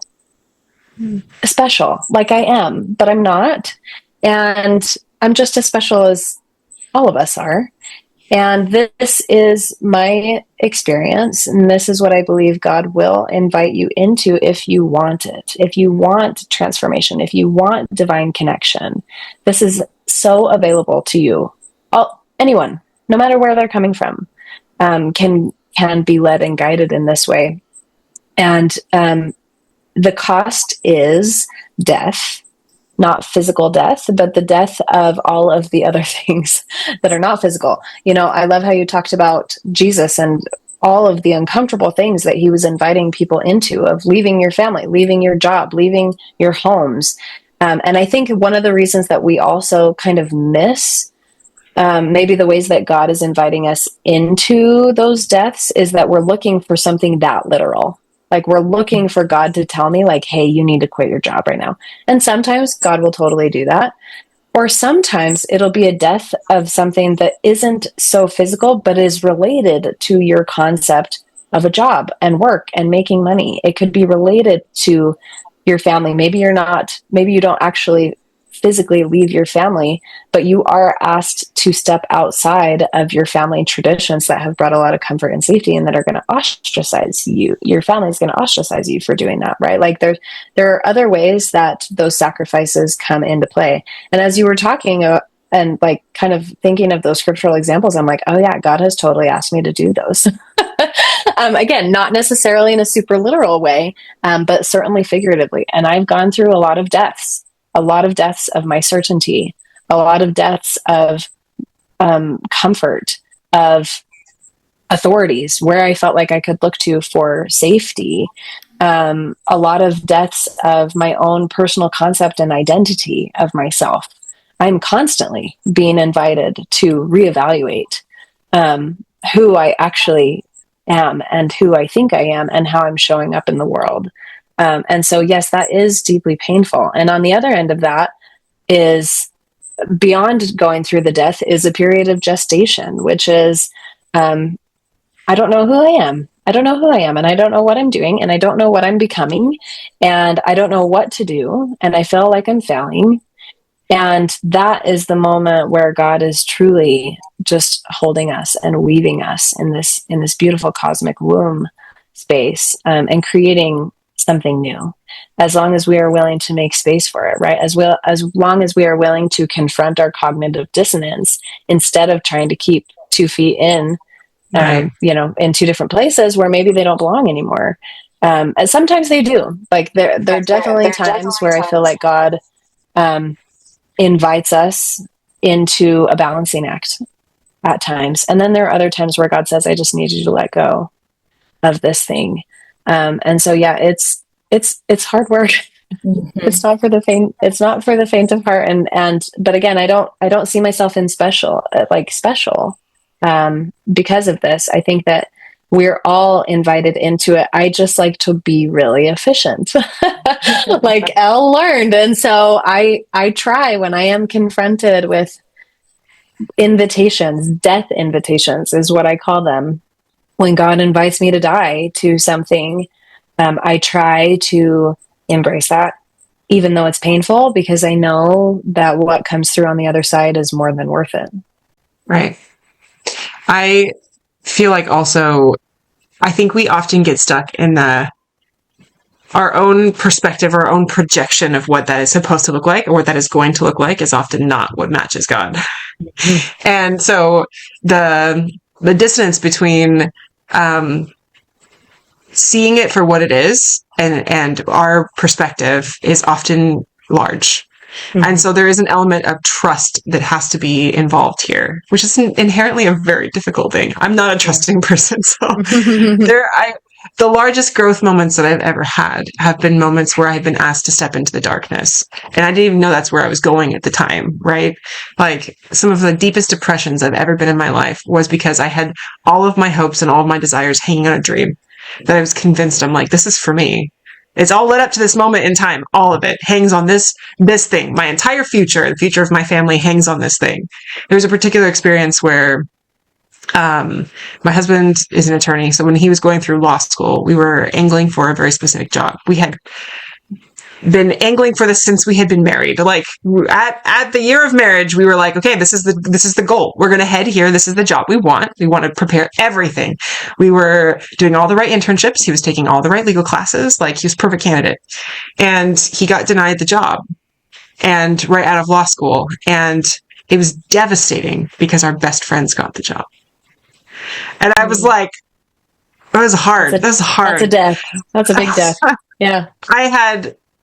special. Like I am, but I'm not. And I'm just as special as all of us are. And this is my experience. And this is what I believe God will invite you into if you want it. If you want transformation, if you want divine connection, this is so available to you. Anyone, no matter where they're coming from, can be led and guided in this way. And the cost is death, not physical death, but the death of all of the other things that are not physical. You know, I love how you talked about Jesus and all of the uncomfortable things that he was inviting people into, of leaving your family, leaving your job, leaving your homes. And I think one of the reasons that we also kind of miss maybe the ways that God is inviting us into those deaths is that we're looking for something that literal. Like we're looking for God to tell me like, hey, you need to quit your job right now. And sometimes God will totally do that. Or sometimes it'll be a death of something that isn't so physical, but is related to your concept of a job and work and making money. It could be related to your family. Maybe you don't actually physically leave your family, but you are asked to step outside of your family traditions that have brought a lot of comfort and safety and that are going to ostracize you. Your family is going to ostracize you for doing that, right? Like there are other ways that those sacrifices come into play. And as you were talking and like kind of thinking of those scriptural examples, I'm like, oh yeah, God has totally asked me to do those. Again, not necessarily in a super literal way, but certainly figuratively. And I've gone through a lot of deaths of my certainty, a lot of deaths of comfort, of authorities where I felt like I could look to for safety, a lot of deaths of my own personal concept and identity of myself. I'm constantly being invited to reevaluate who I actually am and who I think I am and how I'm showing up in the world. And so, yes, that is deeply painful. And on the other end of that is beyond going through the death is a period of gestation, which is, I don't know who I am. I don't know who I am, and I don't know what I'm doing, and I don't know what I'm becoming, and I don't know what to do, and I feel like I'm failing. And that is the moment where God is truly just holding us and weaving us in this beautiful cosmic womb space, and creating something new, as long as we are willing to make space for it, right? As long as we are willing to confront our cognitive dissonance instead of trying to keep 2 feet in, Right. in two different places where maybe they don't belong anymore. And sometimes they do. Like there are definitely times where I feel like God invites us into a balancing act at times. And then there are other times where God says, I just need you to let go of this thing. And so, yeah, it's hard work. Mm-hmm. It's not for the faint of heart. But again, I don't see myself in special, because of this. I think that we're all invited into it. I just like to be really efficient, like Elle learned. And so I try when I am confronted with invitations, death invitations is what I call them. When God invites me to die to something, I try to embrace that, even though it's painful, because I know that what comes through on the other side is more than worth it. Right. I feel like also, I think we often get stuck in the our own perspective, our own projection of what that is supposed to look like or what that is going to look like is often not what matches God. And so the dissonance between seeing it for what it is and our perspective is often large. And so there is an element of trust that has to be involved here, which is inherently a very difficult thing. I'm not a trusting person, so the largest growth moments that I've ever had have been moments where I've been asked to step into the darkness. And I didn't even know that's where I was going at the time, right? Like some of the deepest depressions I've ever been in my life was because I had all of my hopes and all of my desires hanging on a dream that I was convinced I'm like, this is for me. It's all led up to this moment in time. All of it hangs on this thing. My entire future, the future of my family hangs on this thing. There was a particular experience where my husband is an attorney. So when he was going through law school, we were angling for a very specific job. We had been angling for this since we had been married. Like at the year of marriage, we were like, okay, this is the goal. We're going to head here. This is the job we want. We want to prepare everything. We were doing all the right internships. He was taking all the right legal classes. Like he was a perfect candidate. And he got denied the job and right out of law school. And it was devastating because our best friends got the job. And I was like, it was hard. That was hard. That's a death. That's a big death. Yeah.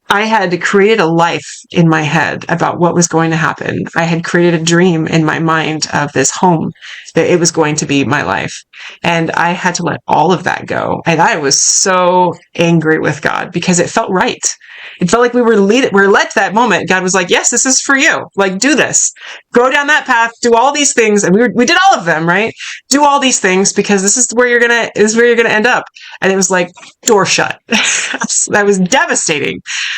I had created a life in my head about what was going to happen. I had created a dream in my mind of this home that it was going to be my life. And I had to let all of that go. And I was so angry with God because it felt right. It felt like we were led to that moment. God was like, yes, this is for you. Like, do this. Go down that path. Do all these things. And we did all of them, right? Do all these things because this is where you're going to end up. And it was like door shut. That was devastating.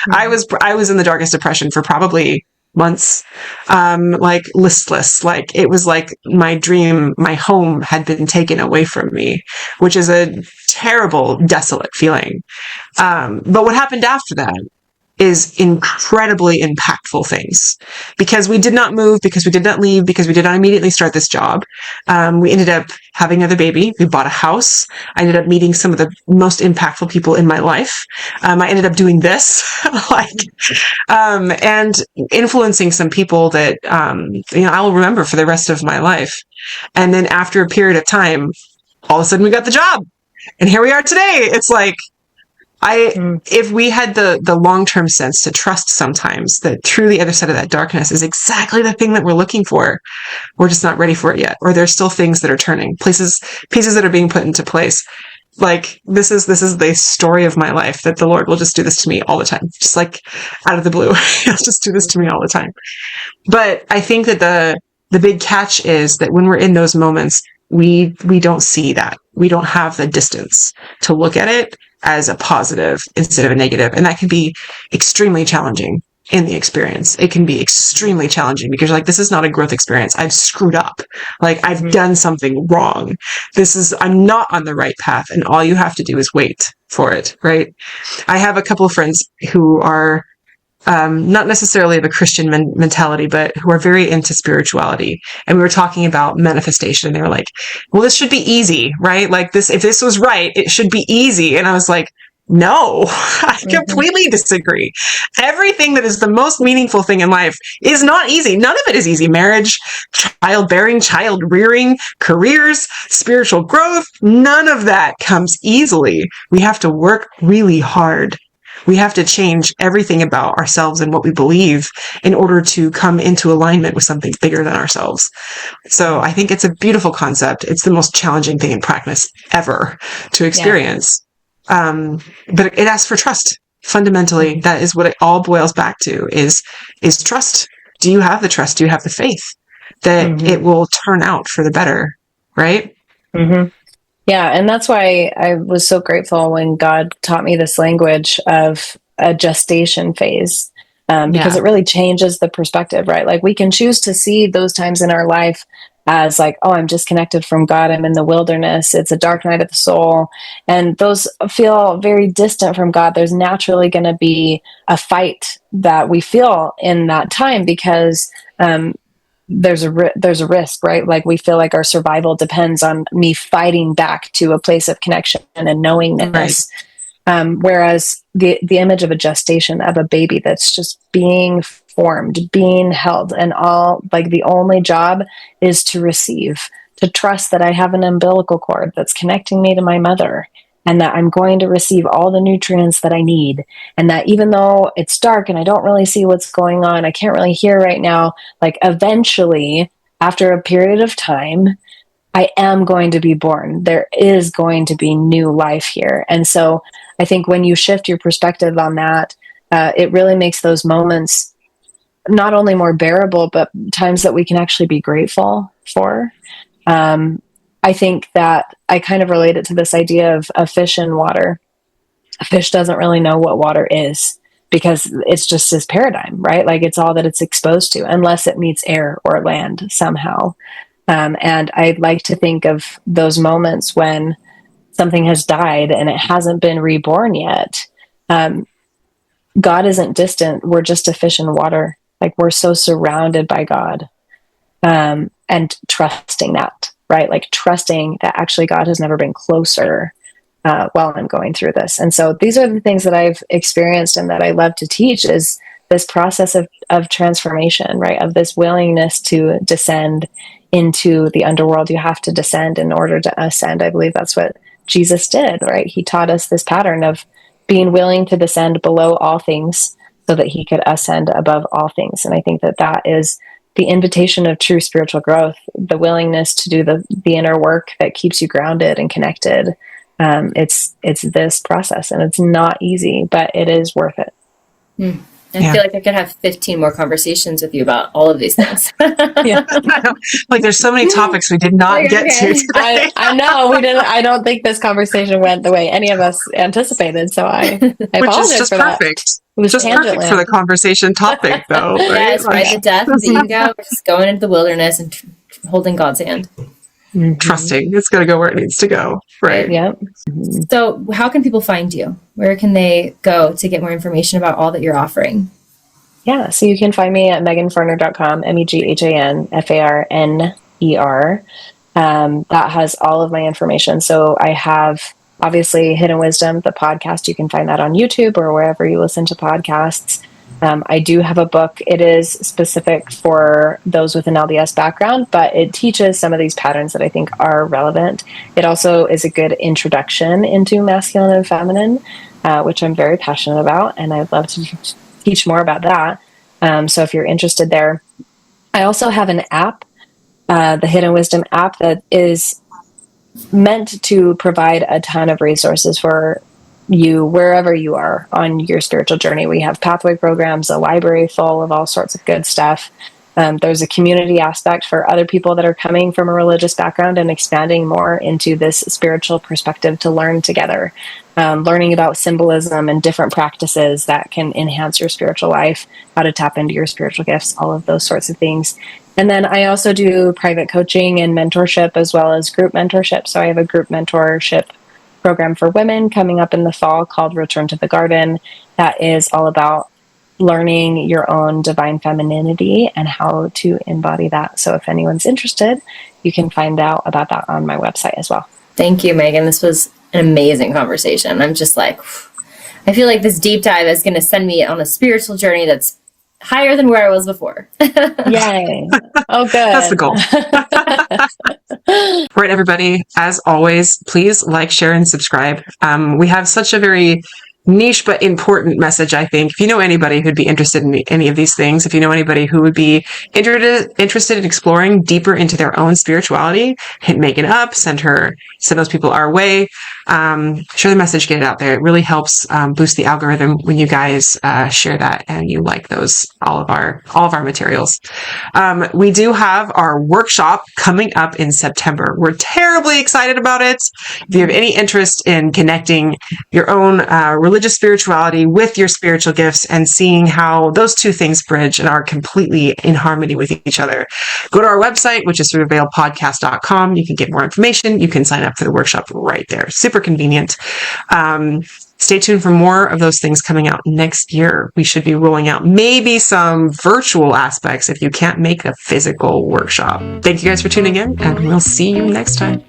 Mm-hmm. I was in the darkest depression for probably months, like listless. Like it was like my dream, my home had been taken away from me, which is a terrible, desolate feeling. But what happened after that is incredibly impactful things because we did not move, because we did not leave, because we did not immediately start this job. We ended up having another baby. We bought a house. I ended up meeting some of the most impactful people in my life. I ended up doing this, and influencing some people that, I'll remember for the rest of my life. And then after a period of time, all of a sudden we got the job and here we are today. It's like, if we had the long-term sense to trust sometimes that through the other side of that darkness is exactly the thing that we're looking for, we're just not ready for it yet. Or there's still things that are turning, pieces that are being put into place. Like this is the story of my life that the Lord will just do this to me all the time. Just like out of the blue. He'll just do this to me all the time. But I think that the big catch is that when we're in those moments, we don't see that. We don't have the distance to look at it as a positive instead of a negative. And that can be extremely challenging in the experience. It can be extremely challenging because you're like, this is not a growth experience. I've screwed up. Like I've done something wrong. I'm not on the right path. And all you have to do is wait for it. Right. I have a couple of friends who are not necessarily of a Christian mentality, but who are very into spirituality. And we were talking about manifestation and they were like, well, this should be easy, right? Like this, if this was right, it should be easy. And I was like, no, I completely disagree. Everything that is the most meaningful thing in life is not easy. None of it is easy. Marriage, childbearing, child rearing, careers, spiritual growth. None of that comes easily. We have to work really hard. We have to change everything about ourselves and what we believe in order to come into alignment with something bigger than ourselves. So I think it's a beautiful concept. It's the most challenging thing in practice ever to experience. Yeah. But it asks for trust. Fundamentally, that is what it all boils back to is trust. Do you have the trust? Do you have the faith that it will turn out for the better? Right? Mm-hmm. Yeah, and that's why I was so grateful when God taught me this language of a gestation phase, because it really changes the perspective, right? Like we can choose to see those times in our life as like, oh, I'm disconnected from God. I'm in the wilderness. It's a dark night of the soul. And those feel very distant from God. There's naturally going to be a fight that we feel in that time because there's a risk, right? Like we feel like our survival depends on me fighting back to a place of connection and knowingness. Whereas the image of a gestation of a baby that's just being formed, being held, and all, like, the only job is to receive, to trust that I have an umbilical cord that's connecting me to my mother, and that I'm going to receive all the nutrients that I need. And that even though it's dark and I don't really see what's going on, I can't really hear right now, like, eventually, after a period of time, I am going to be born. There is going to be new life here. And so I think when you shift your perspective on that, it really makes those moments not only more bearable, but times that we can actually be grateful for. I think that I kind of relate it to this idea of a fish in water. A fish doesn't really know what water is because it's just his paradigm, right? Like, it's all that it's exposed to, unless it meets air or land somehow. And I like to think of those moments when something has died and it hasn't been reborn yet. God isn't distant. We're just a fish in water. Like, we're so surrounded by God, and trusting that, right? Like, trusting that actually God has never been closer while I'm going through this. And so these are the things that I've experienced and that I love to teach, is this process of transformation, right? Of this willingness to descend into the underworld. You have to descend in order to ascend. I believe that's what Jesus did, right? He taught us this pattern of being willing to descend below all things so that he could ascend above all things. And I think that that is the invitation of true spiritual growth, the willingness to do the inner work that keeps you grounded and connected. It's this process, and it's not easy, but it is worth it. I feel like I could have 15 more conversations with you about all of these things. Yeah. Like, there's so many topics we did not get to today. I know we didn't. I don't think this conversation went the way any of us anticipated. So I Which is just for perfect. That. It was just perfect for the conversation topic, though. Right? Yes, right. The death of the ego, just going into the wilderness and holding God's hand. Trusting it's going to go where it needs to go. Right. Yep. So how can people find you? Where can they go to get more information about all that you're offering? Yeah. So you can find me at meghanfarner.com, MEGHANFARNER. That has all of my information. So I have, obviously, Hidden Wisdom, the podcast. You can find that on YouTube or wherever you listen to podcasts. I do have a book. It is specific for those with an LDS background, but it teaches some of these patterns that I think are relevant. It also is a good introduction into masculine and feminine, which I'm very passionate about, and I'd love to teach more about that. So if you're interested there. I also have an app, the Hidden Wisdom app, that is meant to provide a ton of resources for you wherever you are on your spiritual journey. We have pathway programs, a library full of all sorts of good stuff. There's a community aspect for other people that are coming from a religious background and expanding more into this spiritual perspective to learn together, learning about symbolism and different practices that can enhance your spiritual life, how to tap into your spiritual gifts, all of those sorts of things. And then I also do private coaching and mentorship, as well as group mentorship. So I have a group mentorship program for women coming up in the fall called Return to the Garden. That is all about learning your own divine femininity and how to embody that. So if anyone's interested, you can find out about that on my website as well. Thank you, Megan. This was an amazing conversation. I'm just like, I feel like this deep dive is going to send me on a spiritual journey that's higher than where I was before. Yay. Oh, good. That's the goal. Right, everybody. As always, please like, share, and subscribe. We have such a very niche but important message, I think. If you know anybody who'd be interested in any of these things, if you know anybody who would be interested in exploring deeper into their own spirituality, hit Megan up, send those people our way. Share the message, get it out there. It really helps boost the algorithm when you guys share that and you like all of our materials. We do have our workshop coming up in September. We're terribly excited about it. If you have any interest in connecting your own religious spirituality with your spiritual gifts and seeing how those two things bridge and are completely in harmony with each other, go to our website, which is surveiledpodcast.com. You can get more information. You can sign up for the workshop right there. Super convenient. Stay tuned for more of those things coming out next year. We should be rolling out maybe some virtual aspects if you can't make a physical workshop. Thank you guys for tuning in, and we'll see you next time.